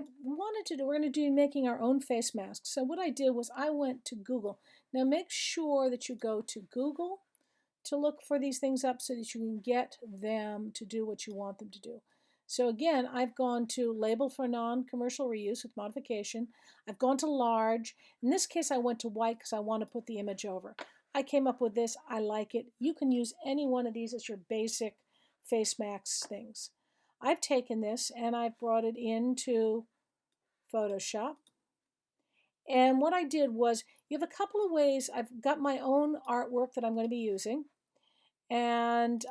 I wanted to do, we're going to do making our own face masks. So what I did was I went to Google. Now make sure that you go to Google to look for these things up so that you can get them to do what you want them to do. So again, I've gone to label for non-commercial reuse with modification. I've gone to large. In this case, I went to white because I want to put the image over. I came up with this. I like it. You can use any one of these as your basic face mask things. I've taken this and I've brought it into Photoshop. And what I did was, you have a couple of ways. I've got my own artwork that I'm going to be using. And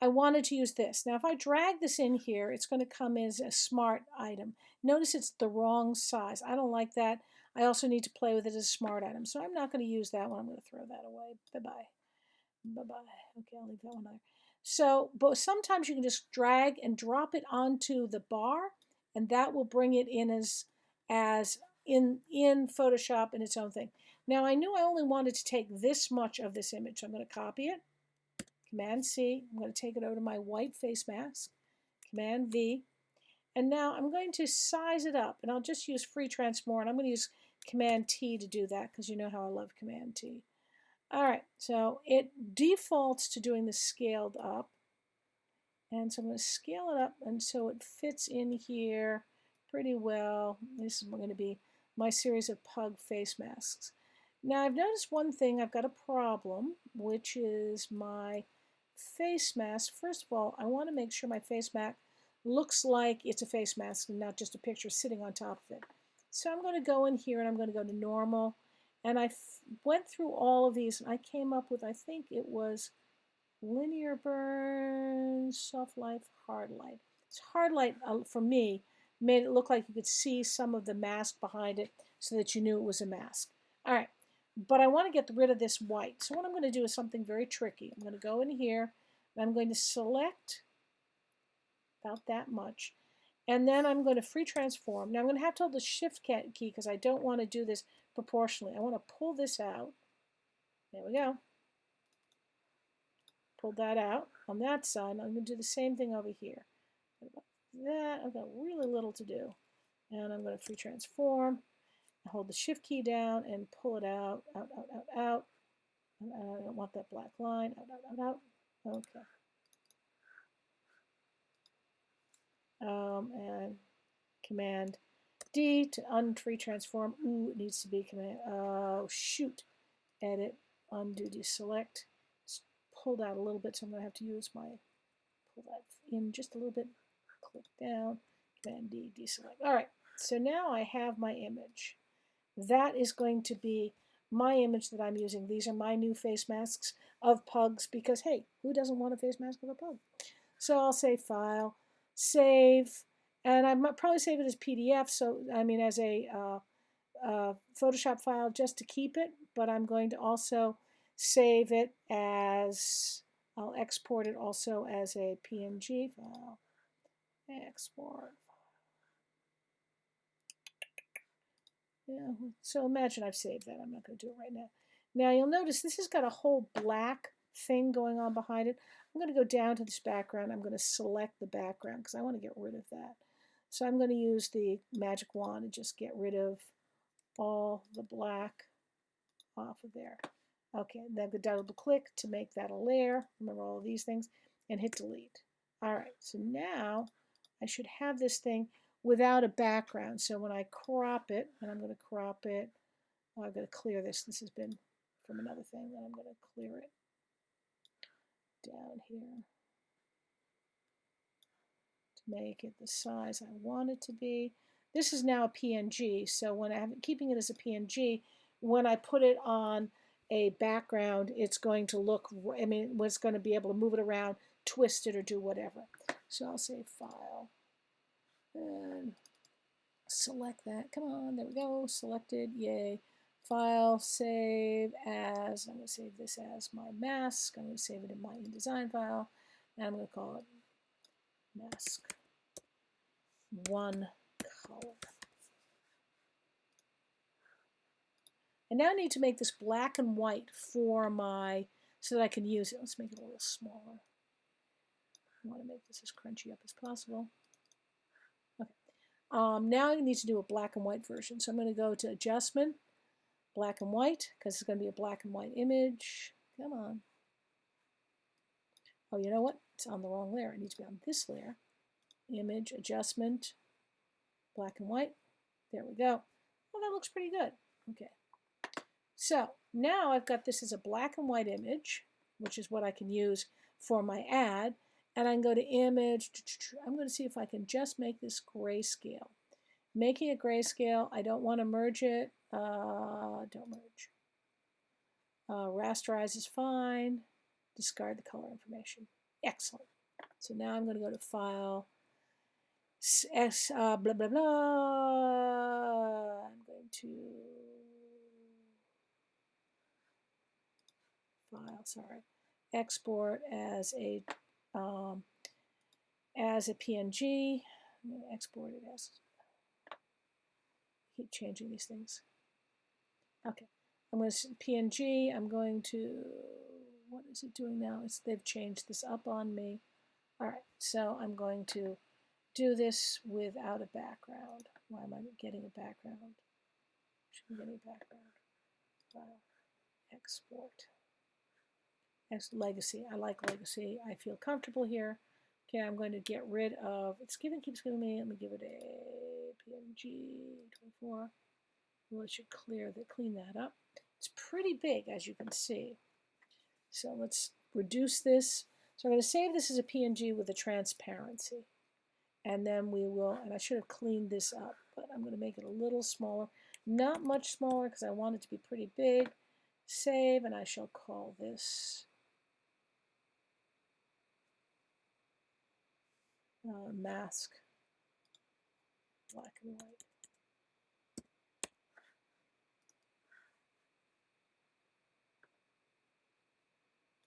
I wanted to use this. Now, if I drag this in here, it's going to come as a smart item. Notice it's the wrong size. I don't like that. I also need to play with it as a smart item. So I'm not going to use that one. I'm going to throw that away. Bye-bye. Bye-bye. Okay, I'll leave that one there. So, but sometimes you can just drag and drop it onto the bar, and that will bring it in as in Photoshop in its own thing. Now, I knew I only wanted to take this much of this image. So I'm going to copy it. Command C. I'm going to take it over to my white face mask. Command V. And now I'm going to size it up, and I'll just use free transform. And I'm going to use Command T to do that because you know how I love Command T. All right, so it defaults to doing the scaled up. And so I'm going to scale it up and so it fits in here pretty well. This is going to be my series of pug face masks. Now I've noticed one thing, I've got a problem, which is my face mask. First of all, I want to make sure my face mask looks like it's a face mask and not just a picture sitting on top of it. So I'm going to go in here and I'm going to go to normal. And I went through all of these and I came up with, I think it was linear burn, soft light, hard light. It's hard light for me made it look like you could see some of the mask behind it so that you knew it was a mask. All right, but I want to get rid of this white. So what I'm going to do is something very tricky. I'm going to go in here and I'm going to select about that much. And then I'm going to free transform. Now I'm going to have to hold the shift key because I don't want to do this proportionally. I want to pull this out. There we go. Pull that out on that side. I'm going to do the same thing over here. That I've got really little to do. And I'm going to free transform. Hold the shift key down and pull it out, out, out, out, out. I don't want that black line. Out, out, out, out. Okay. And Command D to unfree transform. Ooh, it needs to be Command. Oh, shoot. Edit, undo, deselect. It's pulled out a little bit, so I'm going to have to use my pull that in just a little bit. Click down. Command D, deselect. All right. So now I have my image. That is going to be my image that I'm using. These are my new face masks of pugs because, hey, who doesn't want a face mask of a pug? So I'll say File, Save, and I might probably save it as PDF, so I mean as a Photoshop file just to keep it, but I'm going to also save it as, I'll export it also as a PNG file. Export. Yeah, so imagine I've saved that. I'm not going to do it right now. Now you'll notice this has got a whole black thing going on behind it. I'm going to go down to this background. I'm going to select the background because I want to get rid of that. So I'm going to use the magic wand and just get rid of all the black off of there. Okay, then the double click to make that a layer. Remember all of these things, and hit delete. All right, so now I should have this thing without a background. So when I crop it, and I'm going to crop it, oh, I've got to clear this. This has been from another thing, and I'm going to clear it down here to make it the size I want it to be. This is now a PNG, so when I'm keeping it as a PNG, when I put it on a background, it's going to look, I mean, it's going to be able to move it around, twist it, or do whatever. So I'll say File, and select that. Come on, there we go. Selected, yay. File, save as, I'm going to save this as my mask. I'm going to save it in my InDesign file, and I'm going to call it mask one color. I now need to make this black and white for my, so that I can use it. Let's make it a little smaller. I want to make this as crunchy up as possible. Okay. Now I need to do a black and white version. So I'm going to go to Adjustment, Black and White, because it's going to be a black and white image. Come on. Oh, you know what? It's on the wrong layer. It needs to be on this layer. Image, Adjustment, Black and White. There we go. Well, that looks pretty good. Okay. So now I've got this as a black and white image, which is what I can use for my ad. And I can go to Image. I'm going to see if I can just make this grayscale. Making it grayscale, I don't want to merge it. Don't merge. Rasterize is fine. Discard the color information. Excellent. So now I'm going to go to File, blah, blah, blah. I'm going to File, sorry. Export as a PNG. I'm going to export it as, keep changing these things. Okay, I'm going to PNG. I'm going to, what is it doing now? They've changed this up on me. All right, so I'm going to do this without a background. Why am I getting a background? Should be getting a background. File, export. Legacy. I like legacy. I feel comfortable here. Okay, I'm going to get rid of, keeps giving me, let me give it a PNG 24. Well, it should clean that up. It's pretty big, as you can see. So let's reduce this. So I'm going to save this as a PNG with a transparency. And then we will, and I should have cleaned this up, but I'm going to make it a little smaller. Not much smaller because I want it to be pretty big. Save, and I shall call this mask black and white.